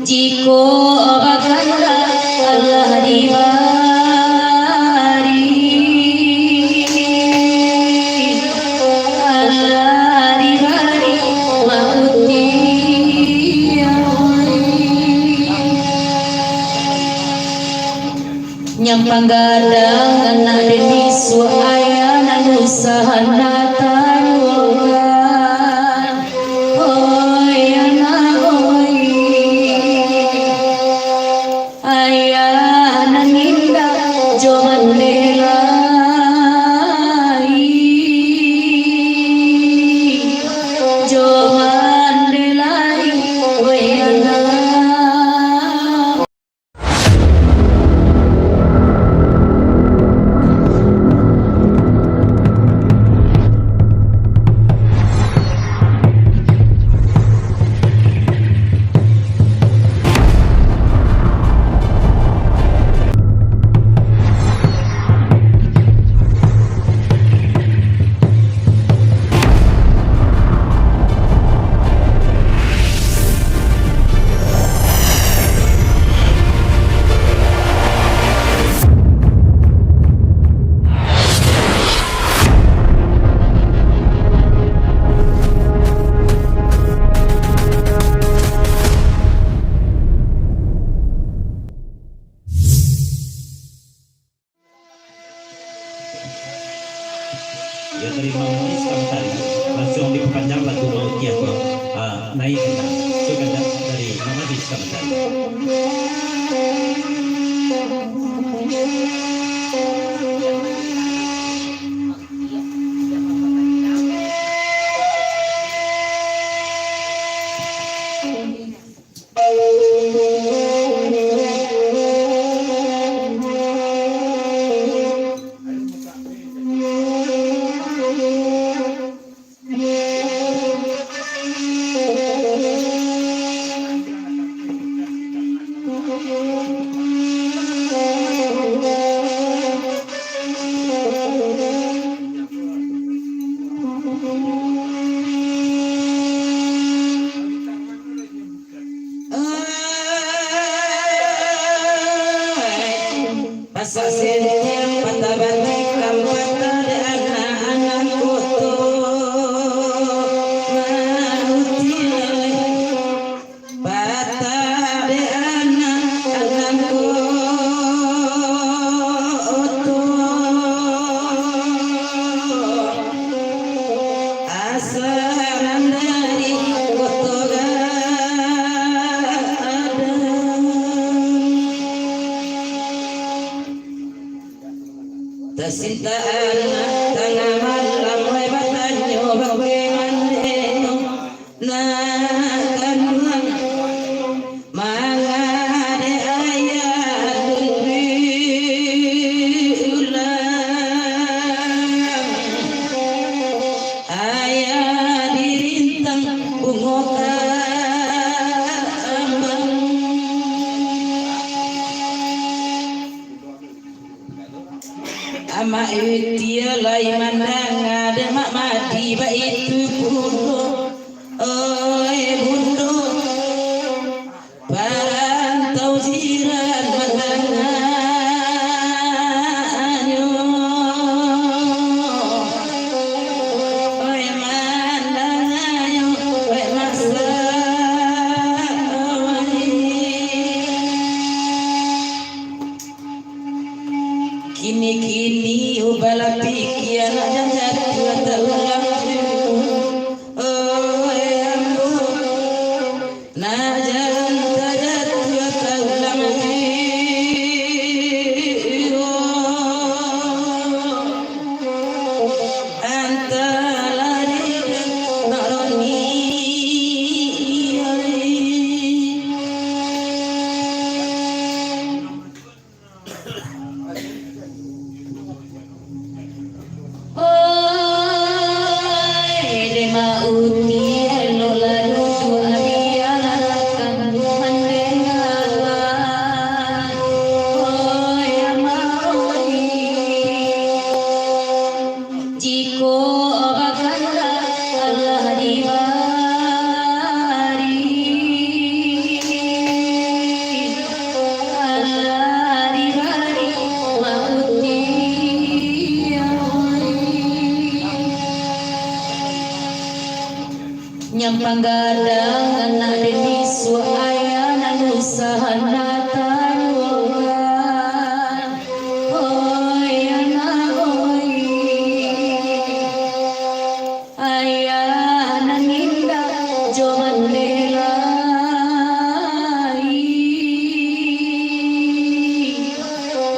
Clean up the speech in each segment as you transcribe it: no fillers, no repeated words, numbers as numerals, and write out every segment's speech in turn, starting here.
Jiko bakanda Allah dibari mauti nyampang gadang anak deni suaya nanu sahanatan wogan oi anak oi ayah naninda joman delai joman delai oi anak ya terima manis sebentar langsung diperpanjang lagu mautnya kok naik suka dari mama di sebentar. Tersintaan tengah malam we batanyo bagwengandeno nakanang mangade ayat ulang ayat dirintang bungoka ama itia lai mandang ada mak mati ba itu bundo oi bundo parantau jiran matanganyo oi mandanganyo oi masa kini ubala pikian jangan terulang oh ambo na jangan terulang antara naroni mauti lo lalu abiyalakan mande sahanatan wogan oi anak oi ayah naninda jo mandelai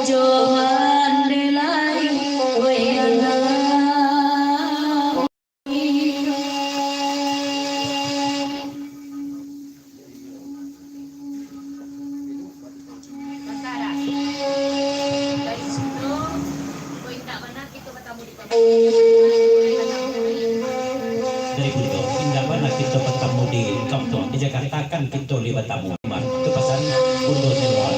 jo mandelai oi anak dari Bundo indah mana kita bertemu di kampung di Jakarta kan kita libat tamu itu pesan Bundo Nelwal.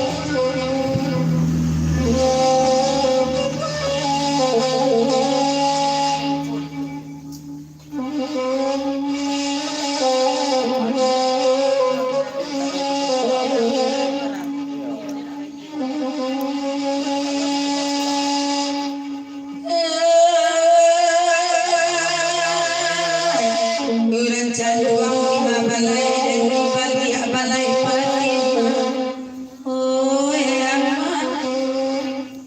Urang caluang lima balai dan balik balai paling oi amat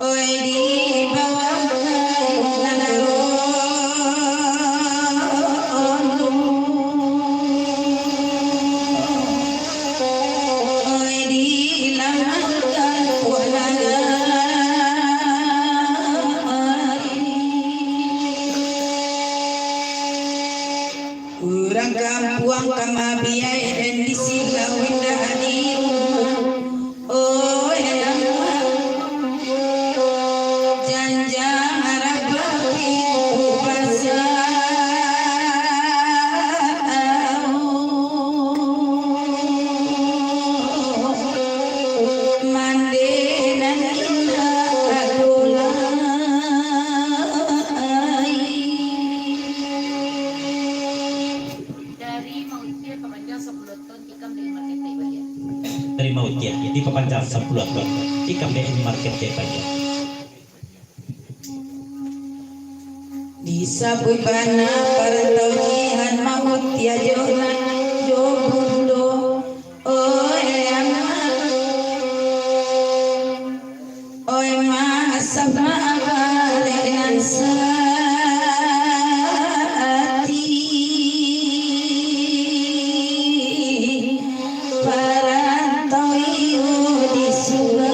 oi di bawah oi di lamangan urang kampuang kamabiai dan di silau indah di rumah oh amat janjang harap babi mande dan indah adolai dari Mautier kepanjang 10 ton ikam dengan market bagian. Dari Mautier di Pepanjang 10 ton ikam di market bagian. di sabui bana perantauan maut ya jonan jo bundo oi amat oi masab dengan sati perantau di sungai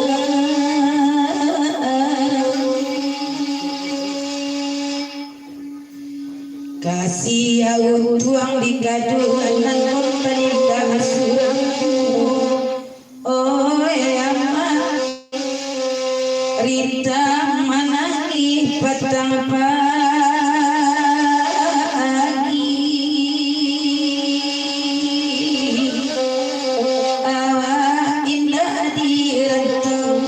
kasih au tuang di gadungan nan perintah surang oi amat rintang manangi petang pagi awak indah di rantau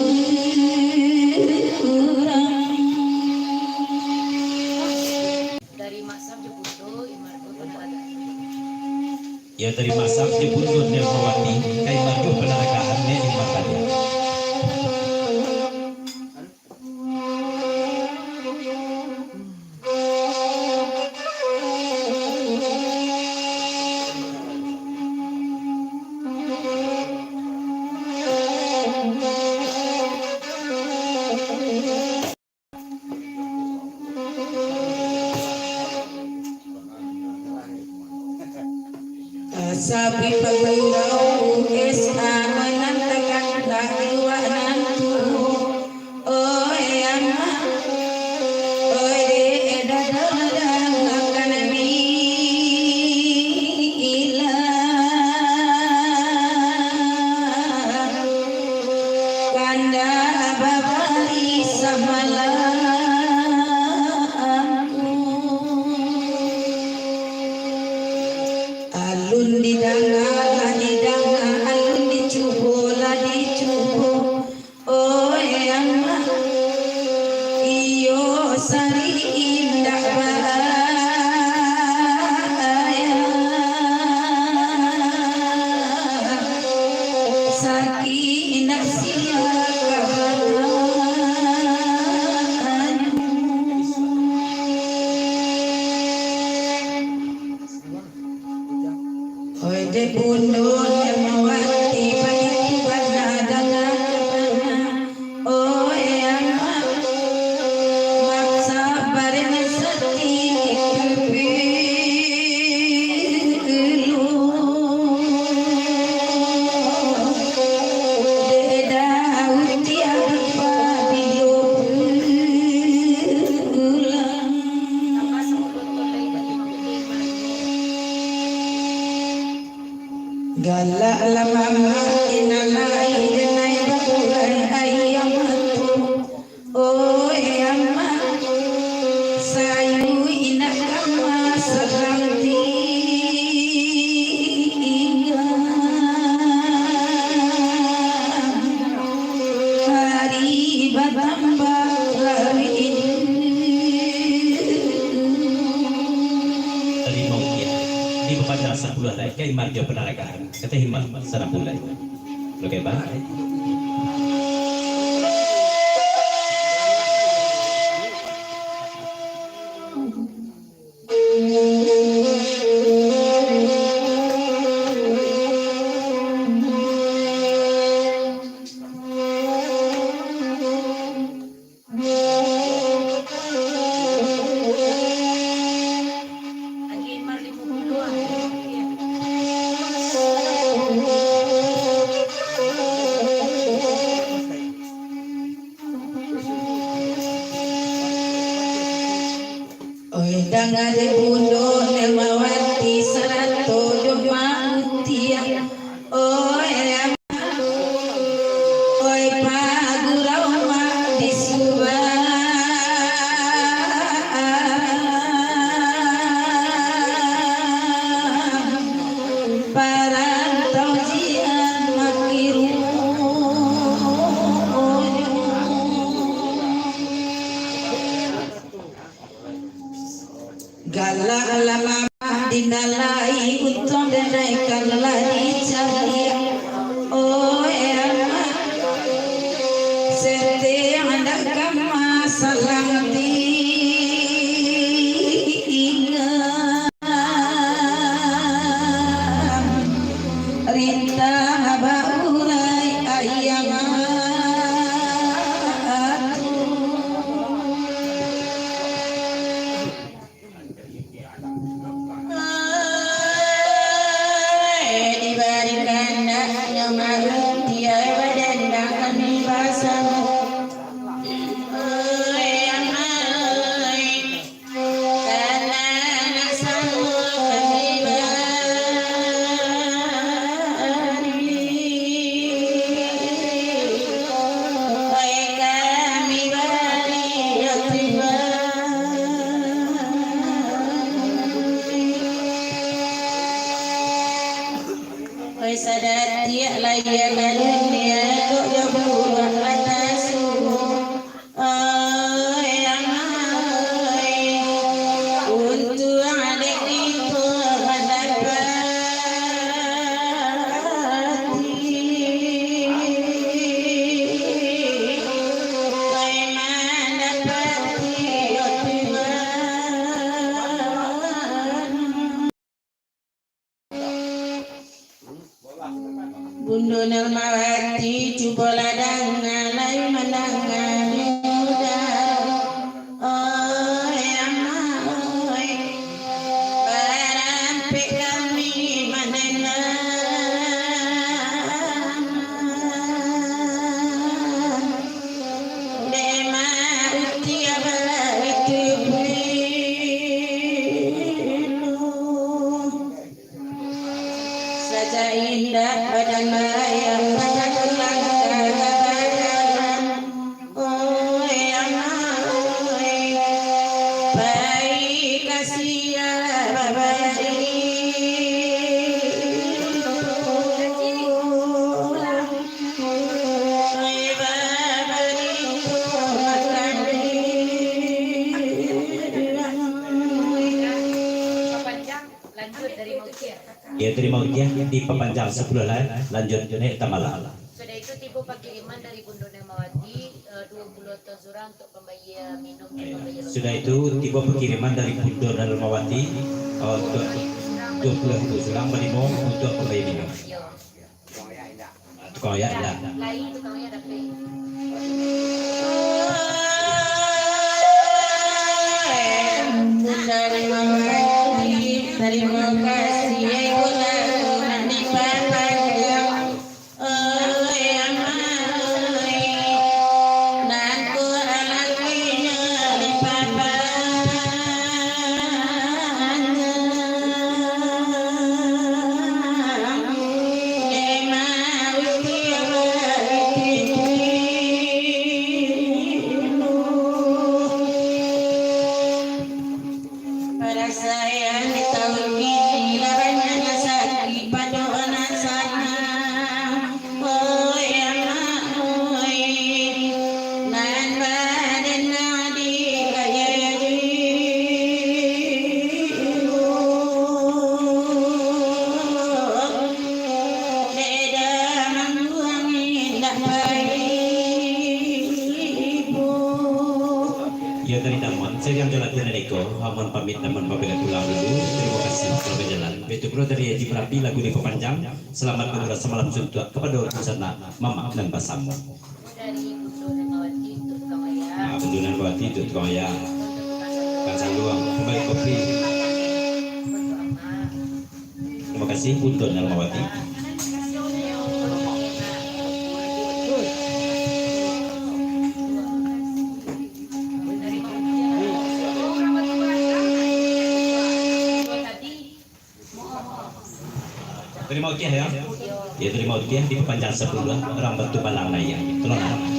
urang Dari Maksab Jebundo Imargo Penaraga. Ya dari Masab di Bundo Nelwati kai maju penaragaan ne di Makassar. sabi pagurau esa menantakan dahwa nantu oi anak oi de dadang akan bila kanda babari samalah alun di danga alun di cubo oi anak iyo sari indah bahaya sakinah silakan oi de bundo yang mawati baik kay marjo penaragaan kata himal sana pulai lo kay ba Lagi Imar 50-an. Iya. Oi dangare bundo nemawati sarato jomautia oi oi pagurawa disuba parantau jian makiru galak lama dinalai untuk denaikan lari cahaya oh emak sete anda kama salam Rita baurai ayam diberikan nama dia badan kami bersama karena nasamu kami sadat dia layanan dunia ya buat atasmu untuk adik itu Bundo Nelmawati coba ladang ngalai menangan muda oh amai barampe kami menenang dema utia itu saja indah badan maya pada tulang kagalan oh amai baik kasih babari Panjang lanjut dari Maukia. ya terima ujian di pepanjang 10 lain lanjut nih tamala Sudah itu tipu pengiriman dari Bundo Nelmawati 20 ton surang untuk pembagian minum dan pembagian sudah itu tiba pengiriman dari Bundo Nelmawati untuk 20 sulang menimum untuk pembeli minum tukang ya ada lain tukangnya ada pe. Terima kasih ibu lalu panjang oh amai nanku alakinya di pada saya di tahun ini dari Damon, saya yang jalan dari Neko, Hamon pamit Damon pamit pulang dulu. Terima kasih telah berjalan. Itu bro dari Edi Merapi lagu diperpanjang. Selamat menulis semalam suntuk kepada orang sana, Mama dan Basamu. Dari Bundo Mawati untuk tukang ayam. Nah, Bundunan Bawati itu tukang ayam. Kan saluang kembali kopi. Terima kasih Bundunan Mawati. Terima kasih ya. Ya terima kasih di panjang sepuluh orang batu balang naya. Tolong.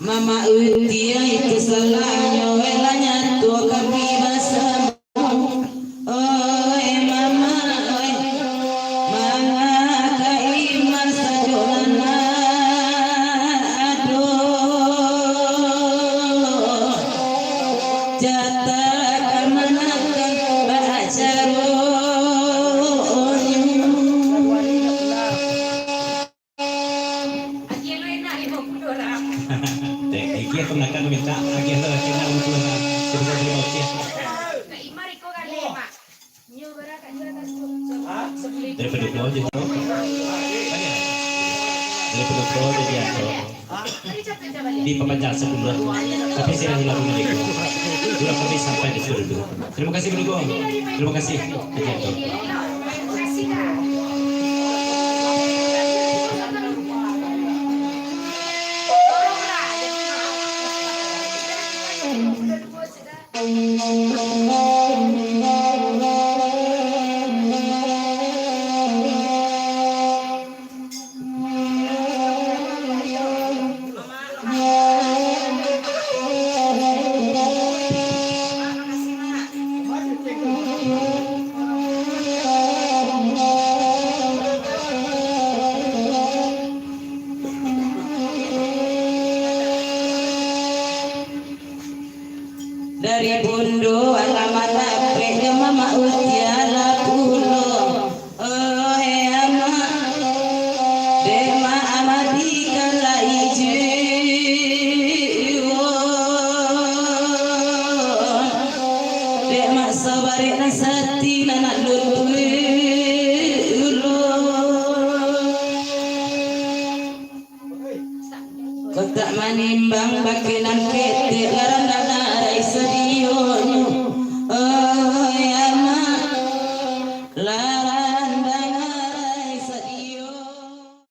Mama utia itu salahnya welanya tua kami basah. Oi mama oi mama kaiman sajolana aduh jatah kamanakan bacarun. Iki aku nak minta lagi ada kena untuk sebesar terima kasih. Daripada kau jadi daripada kau jadi aku di pemanjang sebelum tapi saya hilang dulu. Sudah kami sampai di situ dulu. Terima kasih dulu. Terima kasih. Dari Bundo alamat apik mama utiara kulo oh ama dema amadi kala iju dema sabari nasati nanak lulu kotak manimbang bakinan ke